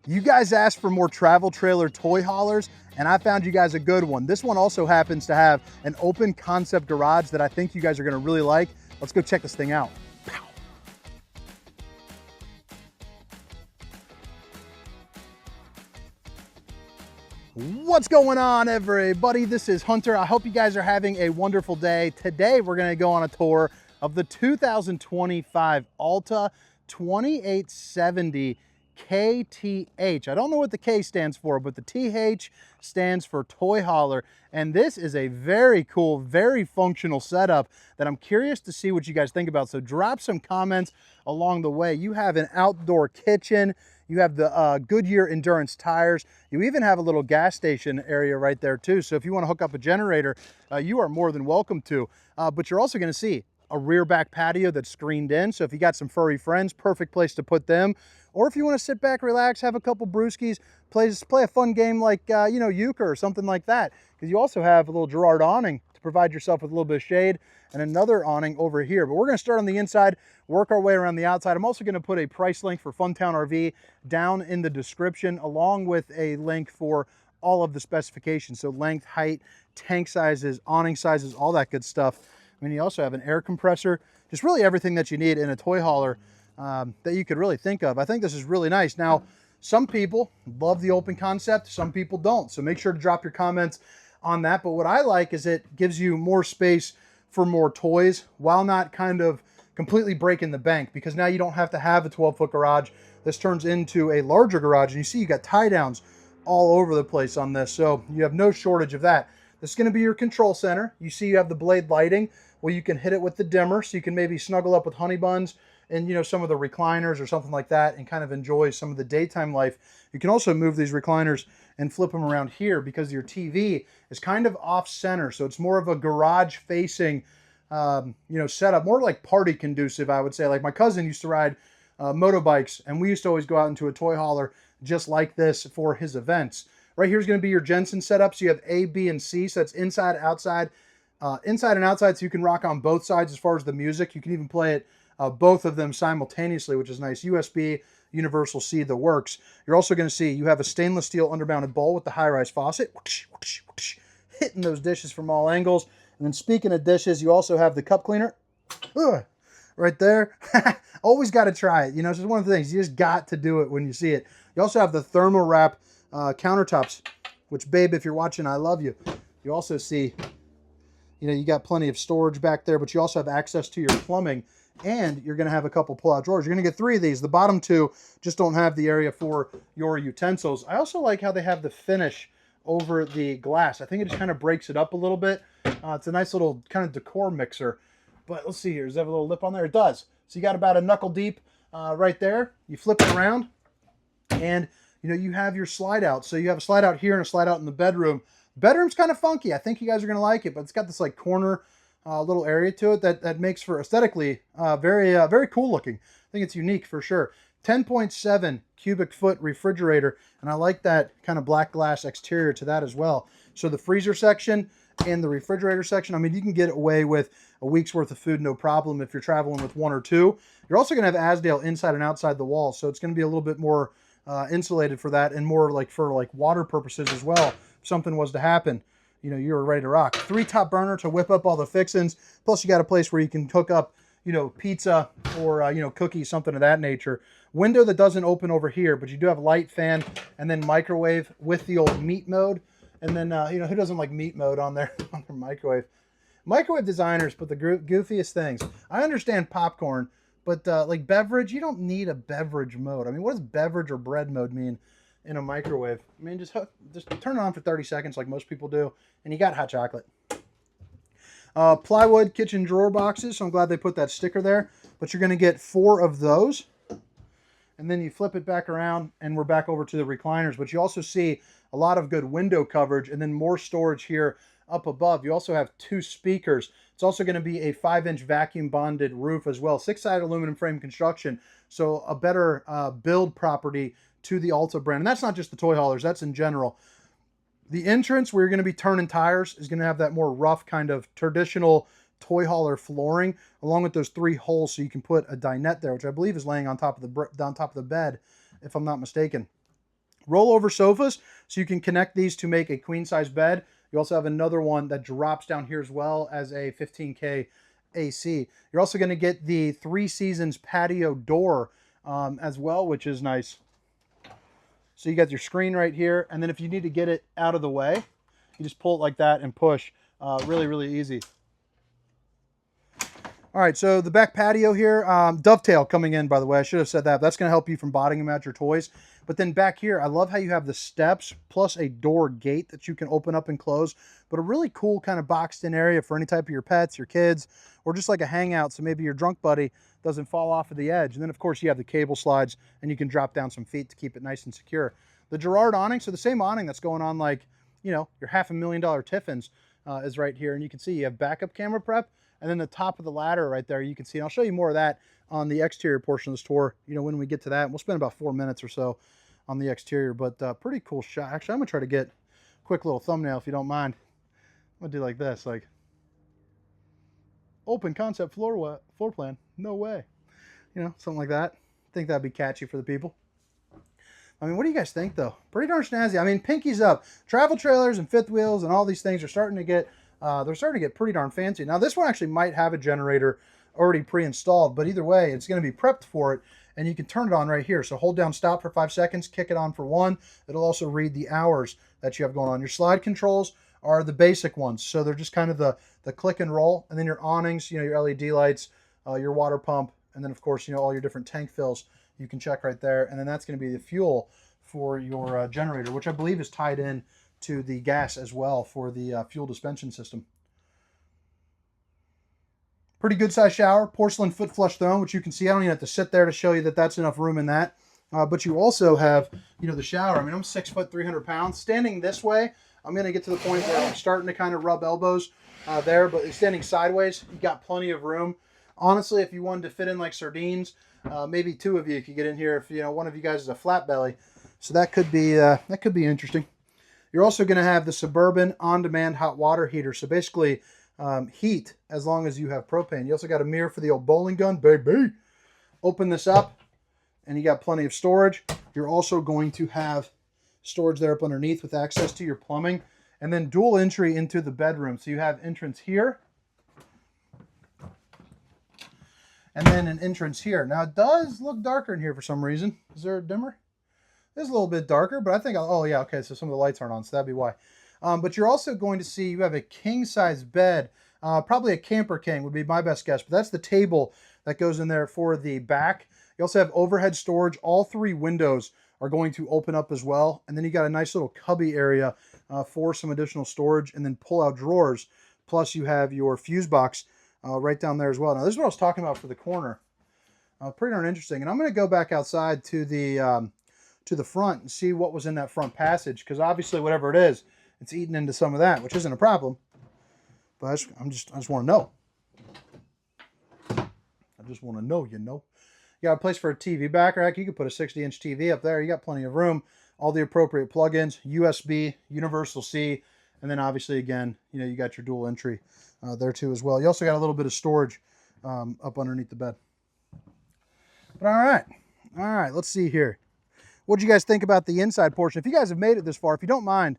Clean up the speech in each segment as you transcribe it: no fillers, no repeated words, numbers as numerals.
You guys asked for more travel trailer toy haulers, and I found you guys a good one. This one also happens to have an open concept garage that I think you guys are gonna really like. Let's go check this thing out. What's going on, everybody? This is Hunter. I hope you guys are having a wonderful day. Today, we're gonna go on a tour of the 2025 Alta 2870KTH. I don't know what the K stands for, but the TH stands for toy hauler. And this is a very cool, very functional setup that I'm curious to see what you guys think about. So drop some comments along the way. You have an outdoor kitchen. You have the Goodyear Endurance tires. You even have a little gas station area right there too. So if you want to hook up a generator, you are more than welcome to. But you're also going to see a rear back patio that's screened in. So if you got some furry friends, perfect place to put them. Or if you want to sit back, relax, have a couple brewskis, play a fun game like, you know, euchre or something like that. Because you also have a little Girard awning to provide yourself with a little bit of shade, and another awning over here. But we're going to start on the inside, work our way around the outside. I'm also going to put a price link for Funtown RV down in the description, along with a link for all of the specifications. So length, height, tank sizes, awning sizes, all that good stuff. I mean, you also have an air compressor, just really everything that you need in a toy hauler that you could really think of. I think this is really nice. Now, some people love the open concept, some people don't. So make sure to drop your comments on that. But what I like is it gives you more space for more toys while not kind of completely breaking the bank, because now you don't have to have a 12-foot garage. This turns into a larger garage, and you see you got tie downs all over the place on this. So you have no shortage of that. This is going to be your control center. You see you have the blade lighting. Well, you can hit it with the dimmer, so you can maybe snuggle up with honey buns and, you know, some of the recliners or something like that and kind of enjoy some of the daytime life. You can also move these recliners and flip them around here because your TV is kind of off center. So it's more of a garage facing, you know, setup, more like party conducive, I would say. Like my cousin used to ride motorbikes, and we used to always go out into a toy hauler just like this for his events. Right here is going to be your Jensen setup. So you have A, B, and C. So that's inside, outside, inside and outside. So you can rock on both sides as far as the music. You can even play it both of them simultaneously, which is nice. USB, universal C, the works. You're also going to see you have a stainless steel undermounted bowl with the high-rise faucet, whoosh, whoosh, whoosh, hitting those dishes from all angles. And then speaking of dishes, you also have the cup cleaner right there. Always got to try it. You know, it's just one of the things. You just got to do it when you see it. You also have the thermal wrap countertops, which, babe, if you're watching, I love you. You also see, you know, you got plenty of storage back there, but you also have access to your plumbing. And you're going to have a couple pull-out drawers. You're going to get 3 of these. The bottom 2 just don't have the area for your utensils. I also like how they have the finish over the glass. I think it just kind of breaks it up a little bit. It's a nice little kind of decor mixer. But let's see here. Does it have a little lip on there? It does. So you got about a knuckle deep right there. You flip it around, and you know, you have your slide out. So you have a slide out here and a slide out in the bedroom. Bedroom's kind of funky. I think you guys are going to like it, but it's got this like corner little area to it that makes for aesthetically very cool looking. I think it's unique for sure. 10.7 cubic foot refrigerator, and I like that kind of black glass exterior to that as well. So the freezer section and the refrigerator section, I mean, you can get away with a week's worth of food no problem if you're traveling with 1 or 2. You're also going to have Asdale inside and outside the walls, so it's going to be a little bit more insulated for that, and more like for like water purposes as well. If something was to happen, you know, you're ready to rock. 3 top burner to whip up all the fixins. Plus you got a place where you can cook up, you know, pizza or, you know, cookies, something of that nature. Window that doesn't open over here, but you do have light, fan, and then microwave with the old meat mode. And then, you know, who doesn't like meat mode on their microwave? Microwave designers put the goofiest things. I understand popcorn, but like beverage, you don't need a beverage mode. I mean, what does beverage or bread mode mean in a microwave? I mean, just turn it on for 30 seconds like most people do, and you got hot chocolate. Plywood kitchen drawer boxes, so I'm glad they put that sticker there. But you're going to get 4 of those. And then you flip it back around, and we're back over to the recliners. But you also see a lot of good window coverage, and then more storage here up above. You also have 2 speakers. It's also going to be a 5-inch vacuum bonded roof as well. 6-sided aluminum frame construction, so a better build property to the Alta brand. And that's not just the toy haulers, that's in general. The entrance where you're going to be turning tires is going to have that more rough kind of traditional toy hauler flooring, along with those 3 holes so you can put a dinette there, which I believe is laying on top of the bed, if I'm not mistaken. rollover sofas, so you can connect these to make a queen size bed. You also have another one that drops down here as well as a 15K AC. You're also going to get the 3 Seasons patio door as well, which is nice. So you got your screen right here, and then if you need to get it out of the way, you just pull it like that and push. Really, really easy. All right, so the back patio here, dovetail coming in, by the way. I should have said that. That's going to help you from bottoming out your toys. But then back here, I love how you have the steps plus a door gate that you can open up and close. But a really cool kind of boxed in area for any type of your pets, your kids, or just like a hangout, so maybe your drunk buddy doesn't fall off of the edge. And then, of course, you have the cable slides, and you can drop down some feet to keep it nice and secure. The Girard awning, so the same awning that's going on like, you know, your $500,000 Tiffins is right here. And you can see you have backup camera prep. And then the top of the ladder right there, you can see, and I'll show you more of that on the exterior portion of this tour, you know, when we get to that. And we'll spend about 4 minutes or so on the exterior, but pretty cool shot. Actually, I'm gonna try to get a quick little thumbnail if you don't mind. I'm gonna do like this, like open concept floor plan. No way. You know, something like that. I think that'd be catchy for the people. I mean, what do you guys think though? Pretty darn snazzy. I mean, pinkies up. Travel trailers and fifth wheels and all these things are starting to get they're starting to get pretty darn fancy. Now, this one actually might have a generator already pre-installed, but either way, it's going to be prepped for it, and you can turn it on right here. So hold down stop for 5 seconds, kick it on for 1. It'll also read the hours that you have going on. Your slide controls are the basic ones, so they're just kind of the click and roll, and then your awnings, you know, your LED lights, your water pump, and then, of course, you know, all your different tank fills you can check right there, and then that's going to be the fuel for your generator, which I believe is tied in to the gas as well for the fuel dispensing system. Pretty good size shower, porcelain foot flush throne, which you can see. I don't even have to sit there to show you that that's enough room in that. But you also have, you know, the shower. I mean, I'm 6 foot, 300 pounds. Standing this way, I'm going to get to the point where I'm starting to kind of rub elbows there, but standing sideways, you got plenty of room. Honestly, if you wanted to fit in like sardines, maybe 2 of you could get in here if, you know, one of you guys is a flat belly. So that could be interesting. You're also going to have the Suburban on-demand hot water heater. So basically, heat as long as you have propane. You also got a mirror for the old bowling gun, baby. Open this up, and you got plenty of storage. You're also going to have storage there up underneath with access to your plumbing, and then dual entry into the bedroom. So you have entrance here, and then an entrance here. Now, it does look darker in here for some reason. Is there a dimmer? It's a little bit darker, but I think, oh yeah, okay, so some of the lights aren't on, so that'd be why. But you're also going to see you have a king-size bed, probably a camper king would be my best guess, but that's the table that goes in there for the back. You also have overhead storage. All 3 windows are going to open up as well, and then you got a nice little cubby area for some additional storage, and then pull-out drawers, plus you have your fuse box right down there as well. Now, this is what I was talking about for the corner. Pretty darn interesting, and I'm going to go back outside to the front and see what was in that front passage, because obviously whatever it is, it's eating into some of that, which isn't a problem. But I just want to know. I just want to know, you know. You got a place for a TV back rack. You could put a 60-inch TV up there. You got plenty of room. All the appropriate plugins, USB, Universal C, and then obviously again, you know, you got your dual entry there too as well. You also got a little bit of storage up underneath the bed. But all right, let's see here. What did you guys think about the inside portion? If you guys have made it this far, if you don't mind,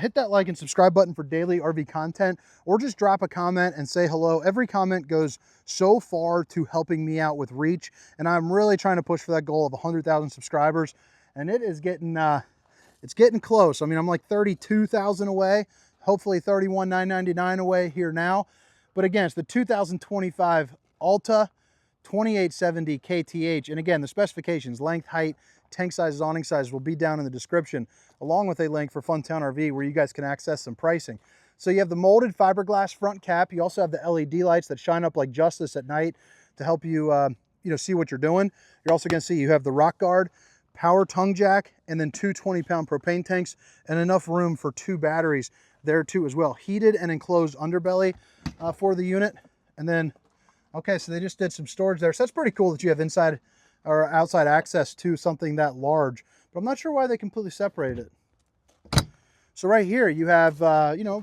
hit that like and subscribe button for daily RV content, or just drop a comment and say hello. Every comment goes so far to helping me out with reach, and I'm really trying to push for that goal of 100,000 subscribers, and it is getting it's getting close. I mean, I'm like 32,000 away, hopefully 31,999 away here now. But again, it's the 2025 Alta 2870KTH, and again, the specifications, length, height, tank sizes, awning sizes will be down in the description, along with a link for Funtown RV where you guys can access some pricing. So you have the molded fiberglass front cap. You also have the LED lights that shine up like justice at night to help you, you know, see what you're doing. You're also going to see you have the rock guard, power tongue jack, and then 2 20-pound propane tanks, and enough room for 2 batteries there too as well. Heated and enclosed underbelly for the unit. And then, okay, so they just did some storage there. So that's pretty cool that you have inside or outside access to something that large, but I'm not sure why they completely separated it. So right here you have, you know,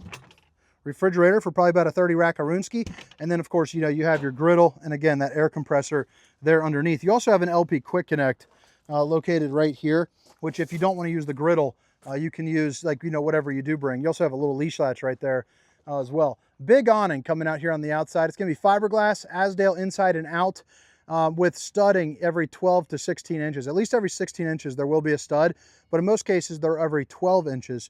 refrigerator for probably about a 30 rack Arunski, and then of course, you know, you have your griddle, and again, that air compressor there underneath. You also have an LP quick connect located right here. which if you don't want to use the griddle, you can use like, whatever you do bring. You also have a little leash latch right there as well. Big awning coming out here on the outside. It's going to be fiberglass, Azdale inside and out, with studding every 12 to 16 inches. At least every 16 inches there will be a stud, but in most cases they're every 12 inches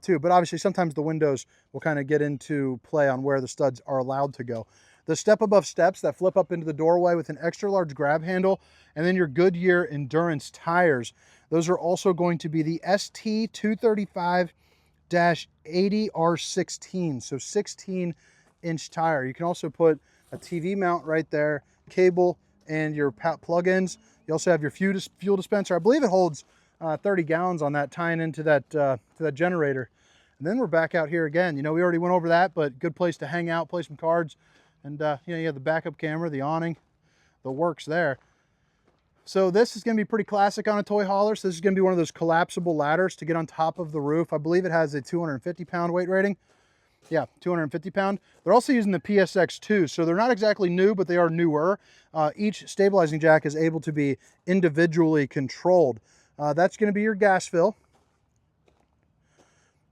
too. But obviously sometimes the windows will kind of get into play on where the studs are allowed to go. The step above steps that flip up into the doorway with an extra large grab handle, and then your Goodyear Endurance tires. Those are also going to be the ST235-80R16, so 16-inch tire. You can also put a TV mount right there, cable, and your plug-ins. You also have your fuel dispenser. I believe it holds 30 gallons on that, tying into that generator. And then we're back out here again. We already went over that, but good place to hang out, play some cards. And you have the backup camera, the awning, the works there. So this is going to be pretty classic on a toy hauler. So this is going to be one of those collapsible ladders to get on top of the roof. I believe it has a 250-pound weight rating. Yeah, 250 pound. They're also using the PSX2, so they're not exactly new, but they are newer. Each stabilizing jack is able to be individually controlled. That's going to be your gas fill.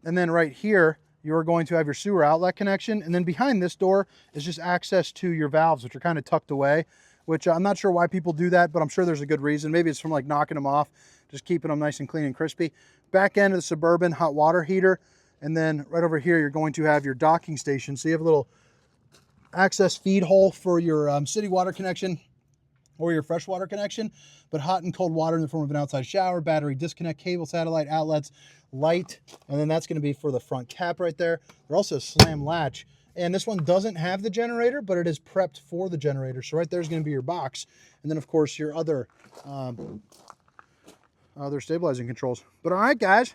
And then right here, you're going to have your sewer outlet connection. And then behind this door is just access to your valves, which are kind of tucked away, which I'm not sure why people do that, but I'm sure there's a good reason. Maybe it's from like knocking them off, just keeping them nice and clean and crispy. Back end of the Suburban hot water heater. And then right over here, you're going to have your docking station. So you have a little access feed hole for your city water connection or your freshwater connection, but hot and cold water in the form of an outside shower, battery disconnect, cable, satellite outlets, light, and then that's going to be for the front cap right there. They're also slam latch, and this one doesn't have the generator, but it is prepped for the generator. So right there's going to be your box, and then of course your other stabilizing controls. But all right, guys,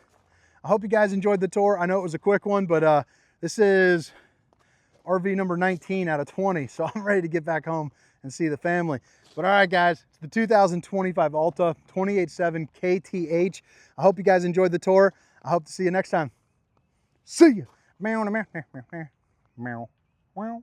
I hope you guys enjoyed the tour. I know it was a quick one, but this is RV number 19 out of 20, so I'm ready to get back home and see the family. But all right, guys, it's the 2025 Alta 2870KTH. I hope you guys enjoyed the tour. I hope to see you next time. See you. Meow, meow, meow, meow, meow, meow.